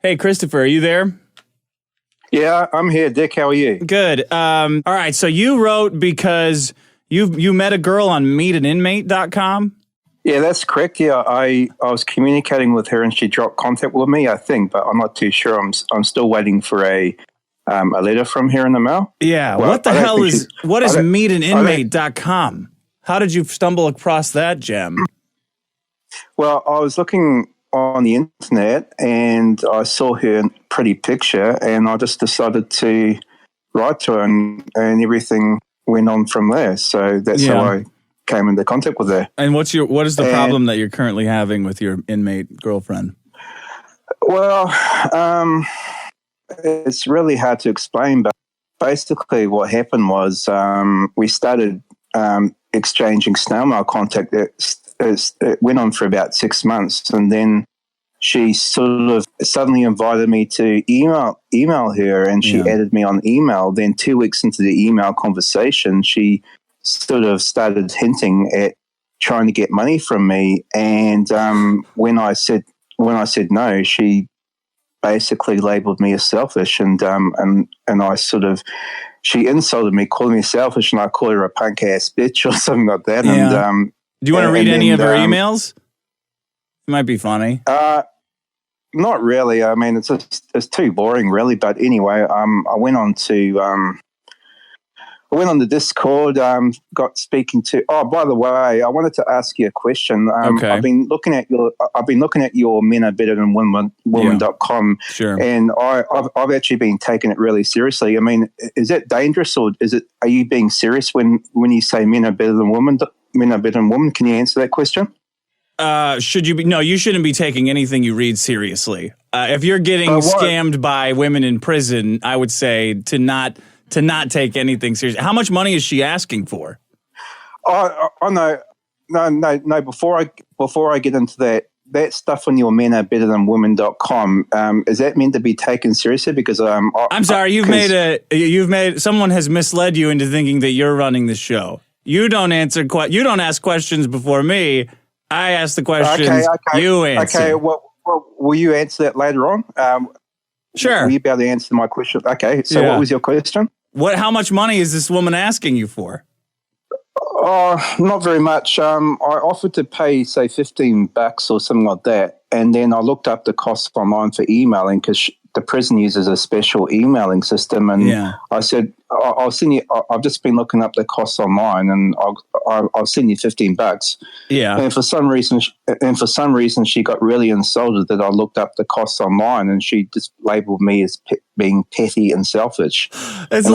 Hey, Christopher, are you there? Yeah, I'm here. Dick, how are you? Good. All right, so you wrote because you met a girl on meetaninmate.com? Yeah, that's correct. Yeah, I was communicating with her and she dropped contact with me, I think, but I'm not too sure. I'm still waiting for a letter from her in the mail. Yeah, Well, what is meetaninmate.com? How did you stumble across that gem? Well, I was looking on the internet and I saw her pretty picture and I just decided to write to her and everything went on from there. So that's how I came into contact with her. And what is the problem that you're currently having with your inmate girlfriend? Well, it's really hard to explain, but basically what happened was we started exchanging snail mail contact. It went on for about 6 months, and then she sort of suddenly invited me to email her, and she added me on email. Then 2 weeks into the email conversation, she sort of started hinting at trying to get money from me. And when I said no, she basically labelled me as selfish, and I sort of, she insulted me, calling me selfish, and I called her a punk ass bitch or something like that. Yeah. And do you want to read any of her emails? It might be funny. Not really. I mean, it's too boring, really. But anyway, I went on to the Discord. Got speaking to. Oh, by the way, I wanted to ask you a question. Okay. I've been looking at your men are better than women.com. Sure. And I've actually been taking it really seriously. I mean, is that dangerous, or are you being serious when you say men are better than women? Men are better than women. Can you answer that question? Should you be? No, you shouldn't be taking anything you read seriously. If you're getting scammed by women in prison, I would say to not take anything seriously. How much money is she asking for? Oh, no. Before I get into that stuff on your men are better than women.com, is that meant to be taken seriously? Because I'm sorry, someone has misled you into thinking that you're running the show. You don't ask questions before me. I ask the questions. Okay. You answer. Okay. Well, will you answer that later on? Sure. Will you be able to answer my question? Okay. So what was your question? How much money is this woman asking you for? Oh, not very much. I offered to pay, say, $15 or something like that, and then I looked up the costs online for emailing because the prison uses a special emailing system, and I said, "I'll send you." I've just been looking up the costs online, and I'll send you $15. Yeah. And for some reason, she got really insulted that I looked up the costs online, and she just labelled me as being petty and selfish. It's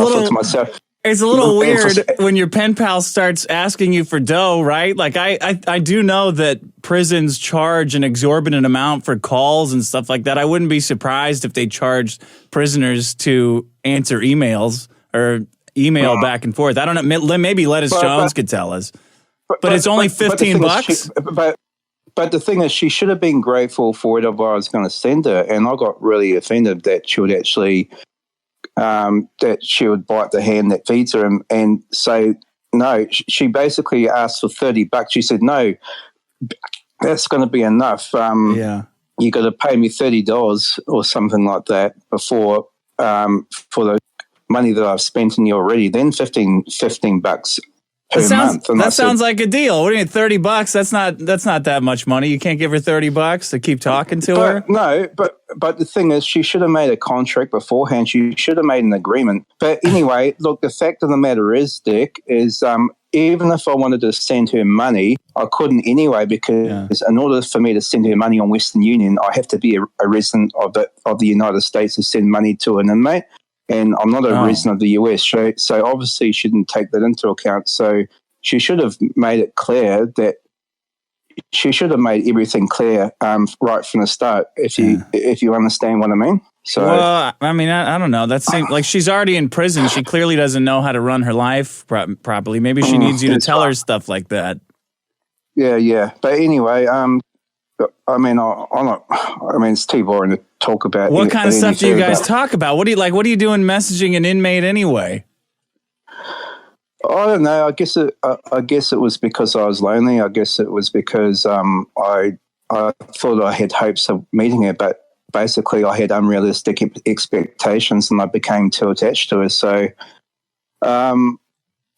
a little weird when your pen pal starts asking you for dough, right? Like I do know that prisons charge an exorbitant amount for calls and stuff like that. I wouldn't be surprised if they charged prisoners to answer emails or email back and forth. I don't know. Maybe Lettuce Jones could tell us. But it's only $15. But the thing is, she should have been grateful for whatever I was going to send her, and I got really offended that she would actually. That she would bite the hand that feeds her and say no. She basically asked for $30. She said, no, that's going to be enough. You got to pay me $30 or something like that before for the money that I've spent on you already. Then $15 per month. That sounds like a deal. What do you mean, $30? That's not that much money. You can't give her $30 to keep talking to her. No, but the thing is, she should have made a contract beforehand. She should have made an agreement. But anyway, look, the fact of the matter is, Dick, is even if I wanted to send her money, I couldn't anyway, because in order for me to send her money on Western Union, I have to be a resident of the United States to send money to an inmate. And I'm not a resident of the US, so obviously she didn't take that into account. So she should have made it clear that she should have made everything clear right from the start, if you understand what I mean. So, well, I mean, I don't know. That seems like she's already in prison. She clearly doesn't know how to run her life properly. Maybe she needs you to tell her stuff like that. Yeah. But anyway, I mean, it's too boring to talk about. What kind of stuff do you guys talk about? What do you doing messaging an inmate anyway? I don't know. I guess it was because I was lonely. I guess it was because I thought I had hopes of meeting her, but basically I had unrealistic expectations and I became too attached to her. So I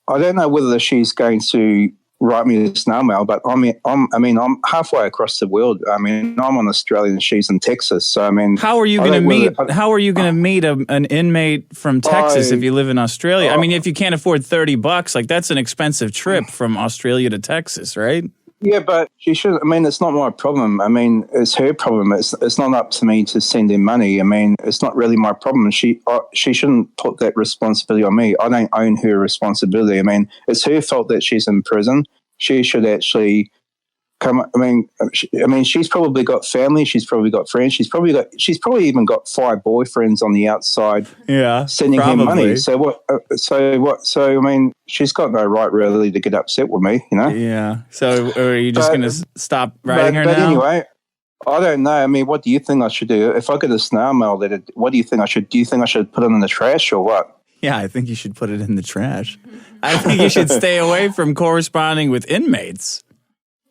don't know whether she's going to write me a snail mail, but I'm halfway across the world. I mean, I'm an Australian, she's in Texas. So I mean, how are you going to meet? How are you going to meet an inmate from Texas if you live in Australia? I mean, if you can't afford $30, like that's an expensive trip from Australia to Texas, right? Yeah, but she should. I mean, it's not my problem. I mean, it's her problem. It's not up to me to send in money. I mean, it's not really my problem. She shouldn't put that responsibility on me. I don't own her responsibility. I mean, it's her fault that she's in prison. She should actually come. I mean, she's probably got family. She's probably got friends. She's probably even got 5 boyfriends on the outside. Yeah, sending probably. him money. So what? So I mean, she's got no right really to get upset with me. You know. Yeah. So are you just going to stop writing her now? But anyway, I don't know. I mean, what do you think I should do if I get a snail mail letter? What do you think I should? Do you think I should put it in the trash or what? Yeah, I think you should put it in the trash. I think you should stay away from corresponding with inmates.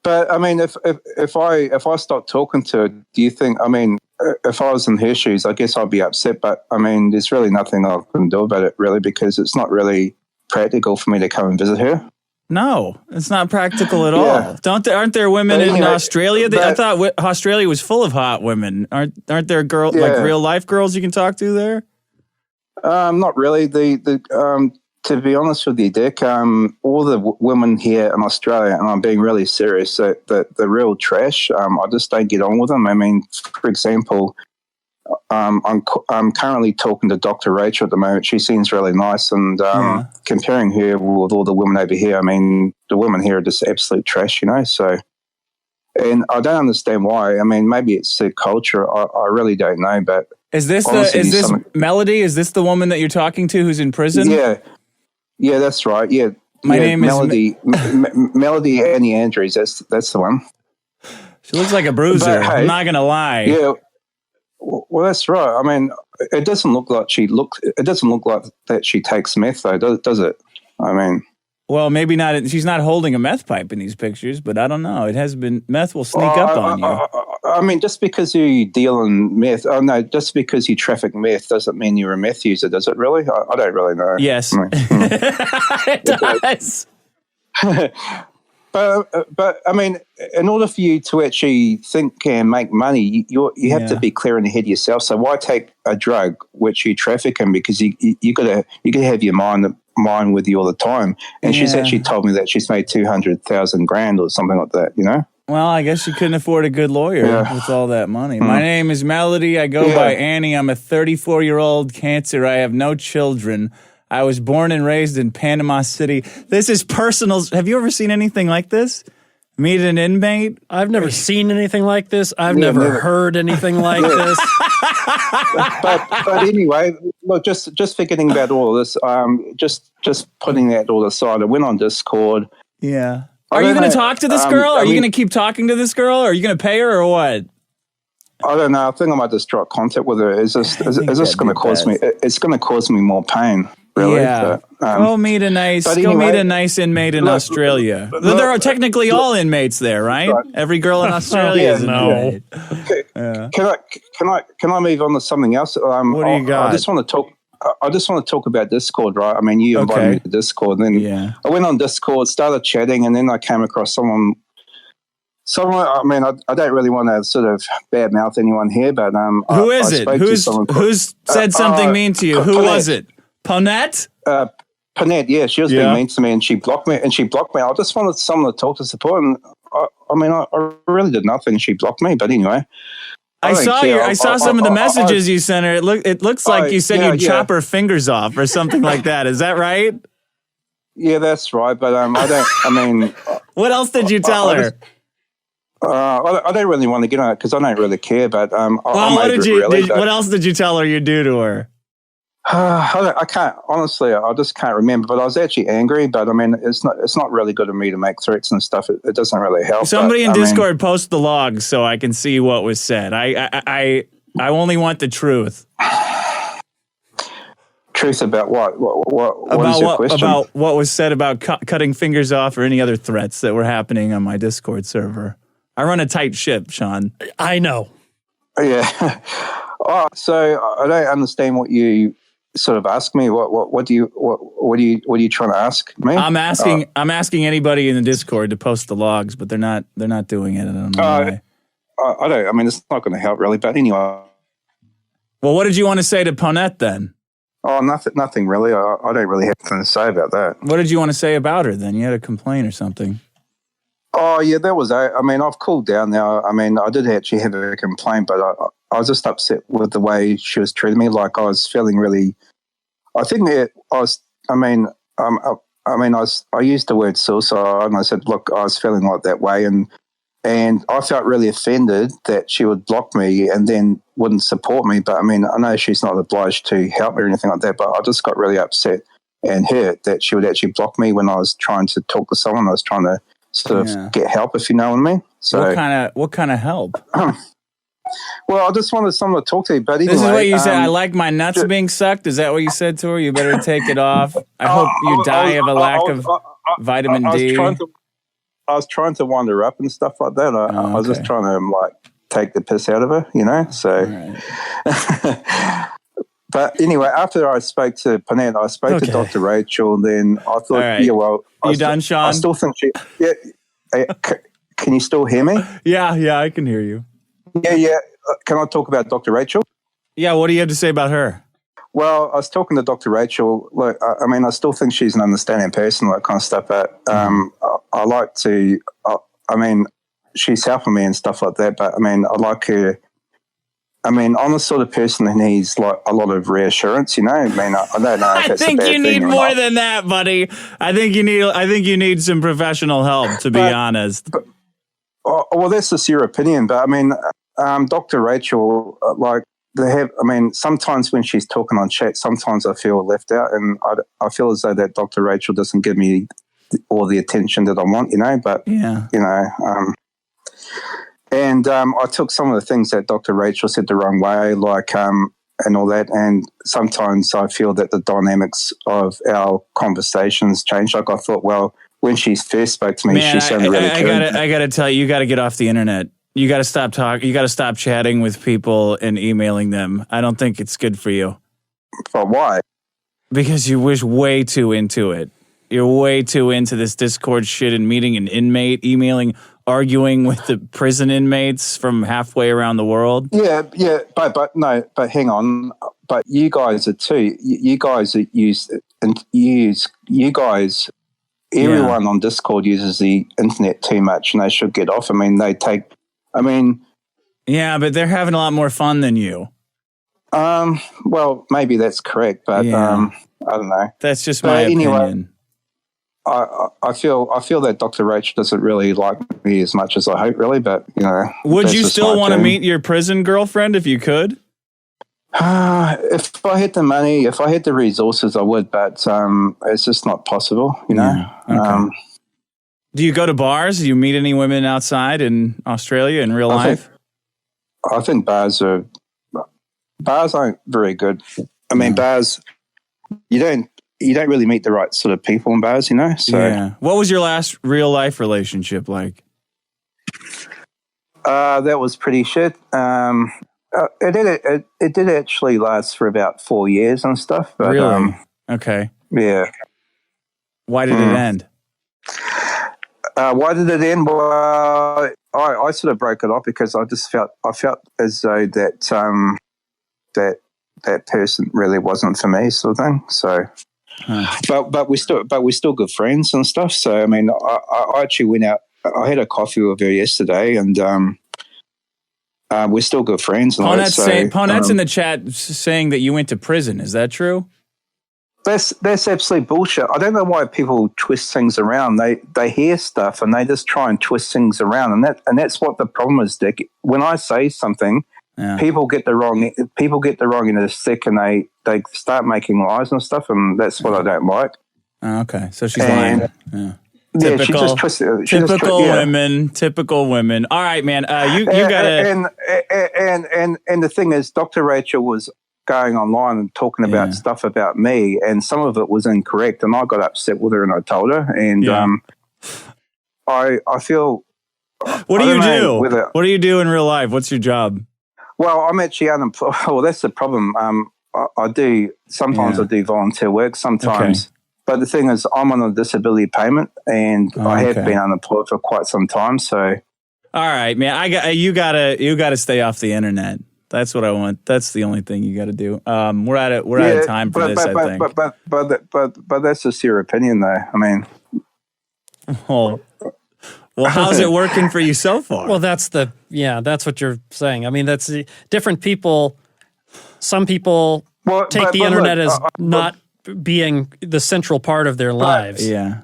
But I mean, if I stop talking to her, do you think? I mean, if I was in her shoes, I guess I'd be upset. But I mean, there's really nothing I can do about it, really, because it's not really practical for me to come and visit her. No, it's not practical at all. Aren't there women in Australia? I thought Australia was full of hot women. Aren't there girls like real life girls you can talk to there? Not really. To be honest with you, Dick, all the women here in Australia, and I'm being really serious, the real trash. I just don't get on with them. I mean, for example, I'm currently talking to Dr. Rachel at the moment. She seems really nice, and comparing her with all the women over here, I mean, the women here are just absolute trash, you know. So, and I don't understand why. I mean, maybe it's the culture. I really don't know. But is this Melody? Is this the woman that you're talking to who's in prison? Yeah, that's right. Yeah, my name Melody. Melody Annie Andrews. That's the one. She looks like a bruiser. I'm not gonna lie. Yeah. Well, that's right. I mean, it doesn't look like It doesn't look like that she takes meth, though, does it? I mean, well, maybe not. She's not holding a meth pipe in these pictures, but I don't know. It has been meth will sneak up on you. I mean, just because you deal in meth, just because you traffic meth doesn't mean you're a meth user, does it really? I don't really know. Yes, it does. But I mean, in order for you to actually think and make money, you have to be clear in the head yourself. So why take a drug which you traffic in? Because you gotta have your mind with you all the time. And she's actually told me that she's made $200,000 or something like that. You know. Well, I guess she couldn't afford a good lawyer with all that money. My name is Melody. I go by Annie. I'm a 34-year-old cancer. I have no children. I was born and raised in Panama City. This is personal. Have you ever seen anything like this? Meet an inmate? I've never seen anything like this. I've never heard anything like this. But anyway, look, just forgetting about all of this, just putting that all aside, I went on Discord. Yeah. Are you going to talk to this girl? Are you going to keep talking to this girl? Are you going to pay her or what? I don't know. I think I might just drop contact with her. Is this going to cause me? It's going to cause me more pain. Really? Yeah. But, go meet a nice inmate in Australia. There are technically all inmates there, right? Every girl in Australia is an inmate. Can I move on to something else? What do you got? I just want to talk about Discord, right? I mean, you invited me to Discord, and then I went on Discord, started chatting, and then I came across someone. I mean, I don't really want to sort of badmouth anyone here, but who is it? Who's said something mean to you? Who was it? Ponette? Ponette, yeah, she was being mean to me, and she blocked me. I just wanted someone to talk to support, and I really did nothing. She blocked me, but anyway. I saw some of the messages you sent her. It looks like you said you'd chop her fingers off or something like that. Is that right? Yeah, that's right. But what else did you tell her? I don't really want to get on it because I don't really care. But what else did you tell her you'd do to her? I can't honestly. I just can't remember. But I was actually angry. But I mean, it's not really good of me to make threats and stuff. It doesn't really help. Somebody in Discord post the logs so I can see what was said. I only want the truth. Truth about what? What is your question? About what was said about cutting fingers off or any other threats that were happening on my Discord server. I run a tight ship, Sean. I know. Yeah. Oh, so I don't understand what you sort of ask me. What are you trying to ask me? I'm asking anybody in the Discord to post the logs, but they're not doing it. I don't know why. I don't. I mean, it's not going to help really. But anyway. Well, what did you want to say to Ponette then? Oh, nothing really. I don't really have anything to say about that. What did you want to say about her then? You had a complaint or something? Oh, yeah, that was it. I mean, I've cooled down now. I mean, I did actually have a complaint, but I was just upset with the way she was treating me. Like, I was feeling really. I think that I was. I used the word suicide, and I said, look, I was feeling like that way, and I felt really offended that she would block me and then wouldn't support me. But I mean, I know she's not obliged to help me or anything like that, but I just got really upset and hurt that she would actually block me when I was trying to talk to someone. I was trying to sort of get help, if you know what I mean. So what kind of help? Well, I just wanted someone to talk to you, but anyway. This is what you said. I like my nuts being sucked. Is that what you said to her? You better take it off. I hope you die of a lack of vitamin D. I was trying to wind her up and stuff like that. I was just trying to take the piss out of her, you know. So, right. But anyway, after I spoke to Panette, I spoke to Dr. Rachel. And then I thought, right. Yeah, well, you done, Sean? I still think she. Yeah. Can you still hear me? Yeah, I can hear you. Yeah. Can I talk about Dr. Rachel? Yeah. What do you have to say about her? Well, I was talking to Dr. Rachel. Look, I mean, I still think she's an understanding person, that kind of stuff. But I like to. I mean, she's helping me and stuff like that. But I mean, I like her. I mean, I'm the sort of person who needs like a lot of reassurance. You know, I mean, I don't know. If that's I think you need more than that, buddy. I think you need some professional help. To be honest. Well, that's just your opinion. But I mean, Dr. Rachel, sometimes when she's talking on chat, sometimes I feel left out, and I feel as though that Dr. Rachel doesn't give me all the attention that I want, you know. But I took some of the things that Dr. Rachel said the wrong way, and all that. And sometimes I feel that the dynamics of our conversations change. Like I thought, well, when she first spoke to me, she sounded really caring. I got to tell you, you got to get off the internet. You got to stop talking. You got to stop chatting with people and emailing them. I don't think it's good for you. But why? Because you wish way too into it. You're way too into this Discord shit and meeting an inmate, emailing, arguing with the prison inmates from halfway around the world. Yeah, but hang on. But you guys are too. You guys everyone on Discord uses the internet too much, and they should get off. I mean, yeah, but they're having a lot more fun than you. Well, maybe that's correct, but I don't know. That's just my opinion. I feel that Dr. Rach doesn't really like me as much as I hope, really. But you know, would you still want to meet your prison girlfriend if you could? If I had the money, if I had the resources, I would. But it's just not possible, you know. Yeah. Okay. Do you go to bars? Do you meet any women outside in Australia in real life? I think bars aren't very good. I mean, bars, you don't really meet the right sort of people in bars, you know. So, what was your last real life relationship like? That was pretty shit. It did actually last for about 4 years and stuff. But, really? Okay. Yeah. Why did it end? Why did it end? Well, I sort of broke it off because I felt as though that that person really wasn't for me, sort of thing. So, but we're still good friends and stuff. So I mean, I actually went out. I had a coffee with her yesterday, and we're still good friends. And Ponette's in the chat saying that you went to prison. Is that true? That's absolute bullshit. I don't know why people twist things around. They hear stuff and they just try and twist things around, and that's what the problem is, Dick. When I say something, people get the wrong end of the stick, and they start making lies and stuff, and that's what I don't like. Oh, okay, so she's lying. Yeah. Yeah, she just twisted. Typical women. All right, man. You gotta. And the thing is, Dr. Rachel was going online and talking about stuff about me, and some of it was incorrect, and I got upset with her, and I told her, and I feel. What do you do? What do you do in real life? What's your job? Well, I'm actually unemployed. Well, that's the problem. I do sometimes I do volunteer work sometimes. Okay. But the thing is, I'm on a disability payment, and I have been unemployed for quite some time. So, all right, man, you gotta stay off the internet. That's what I want. That's the only thing you got to do. We're out of time for this. I think. But that's just your opinion, though. I mean, well, how's it working for you so far? Well, that's what you're saying. I mean, that's different people. Some people take the internet as not being the central part of their lives. Yeah.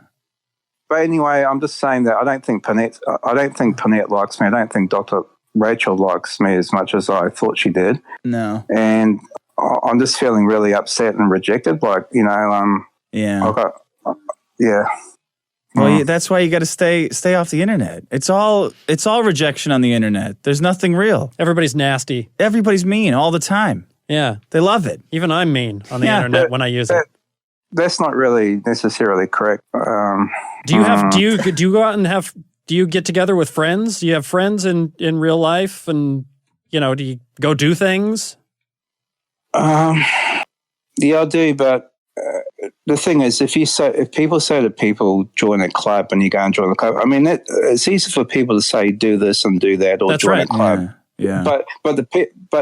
But anyway, I'm just saying that I don't think Panette likes me. I don't think Dr. Rachel likes me as much as I thought she did. No. And I'm just feeling really upset and rejected. Like, yeah. Well, that's why you got to stay off the internet. It's all rejection on the internet. There's nothing real. Everybody's nasty. Everybody's mean all the time. Yeah. They love it. Even I'm mean on the internet when I use it. That's not really necessarily correct. Do you go out and do you get together with friends? Do you have friends in real life, and do you go do things? Yeah, I do. But the thing is, if people say to people, join a club, and you go and join the club, I mean, it's easy for people to say do this and do that, or join a club. Yeah. But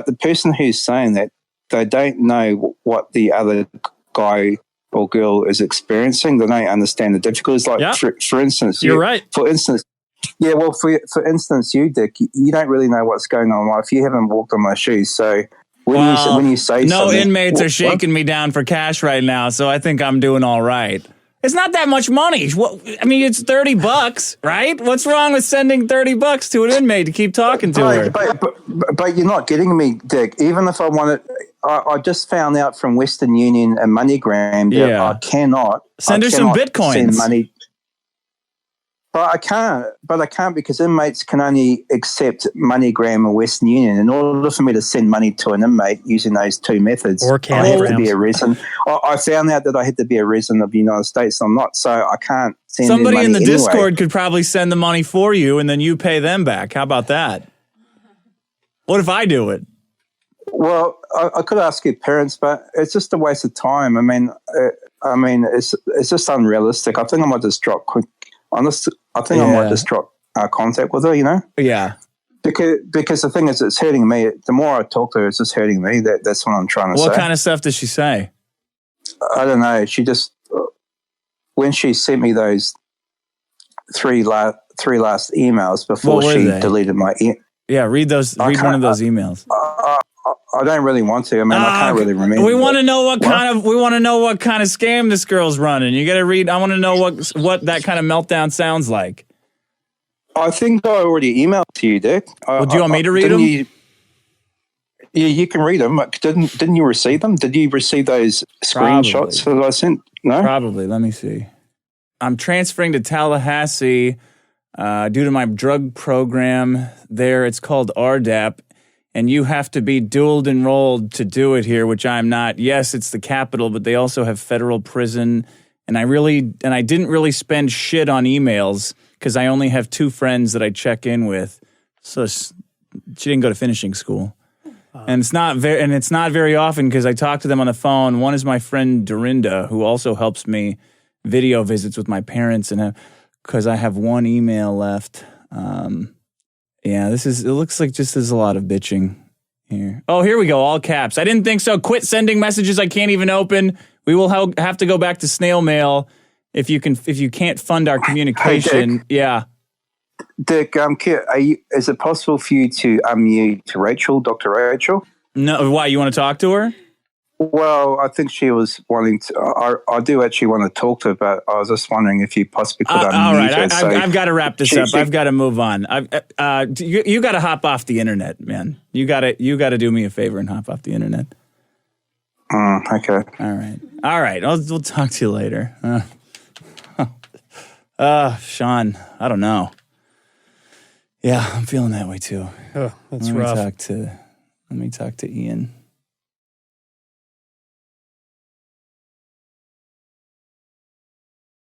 the person who's saying that, they don't know what the other guy or girl is experiencing. They don't understand the difficulties. Like for instance, you're right. For instance, for instance, you, Dick, you don't really know what's going on in life. You haven't walked on my shoes, so when you say no something, inmates are shaking me down for cash right now, so I think I'm doing all right. It's not that much money. I mean, it's $30, right? What's wrong with sending $30 to an inmate to keep talking to her? But you're not getting me, Dick. Even if I wanted, I just found out from Western Union and MoneyGram that I cannot send her some bitcoins. Send money. But I can't because inmates can only accept MoneyGram or Western Union. In order for me to send money to an inmate using those two methods, I have to be a resident. I found out that I had to be a resident of the United States. I'm not, so I can't send somebody money in the anyway. Discord could probably send the money for you, and then you pay them back. How about that? What if I do it? Well, I could ask your parents, but it's just a waste of time. I mean, it's just unrealistic. I think I might just drop quick. Honest, I think I might just drop contact with her, Yeah. Because the thing is, it's hurting me. The more I talk to her, it's just hurting me. That's what I'm trying to say. What kind of stuff does she say? I don't know. She just, when she sent me those three last emails before she deleted my read those. Read one of those emails. I don't really want to. I mean, I can't really remember. We want to know what kind of scam this girl's running. You got to read. I want to know what that kind of meltdown sounds like. I think I already emailed to you, Dick. Well, do you want me to read them? Yeah, you can read them. Didn't you receive them? Did you receive those screenshots that I sent? No? Probably. Let me see. I'm transferring to Tallahassee due to my drug program there. It's called RDAP. And you have to be dual enrolled to do it here, which I'm not. Yes, it's the capital, but they also have federal prison. And I didn't really spend shit on emails because I only have 2 friends that I check in with. So she didn't go to finishing school. And it's not very often because I talk to them on the phone. One is my friend Dorinda, who also helps me video visits with my parents, and because I have 1 email left. Yeah, it looks like just there's a lot of bitching here. Oh, here we go, all caps. I didn't think so. Quit sending messages I can't even open. We will have to go back to snail mail if you can't fund our communication. Hey, Dick, is it possible for you to unmute Rachel, Dr. Rachel? No, why? You want to talk to her? Well, I think she was wanting to. I do actually want to talk to her, but I was just wondering if you possibly could unmute all right, her. I've got to wrap this up. I've got to move on. You got to hop off the internet, man. You got to do me a favor and hop off the internet. Okay. All right. We'll talk to you later. Sean, I don't know. Yeah, I'm feeling that way too. Oh, that's rough. Let me talk to Ian.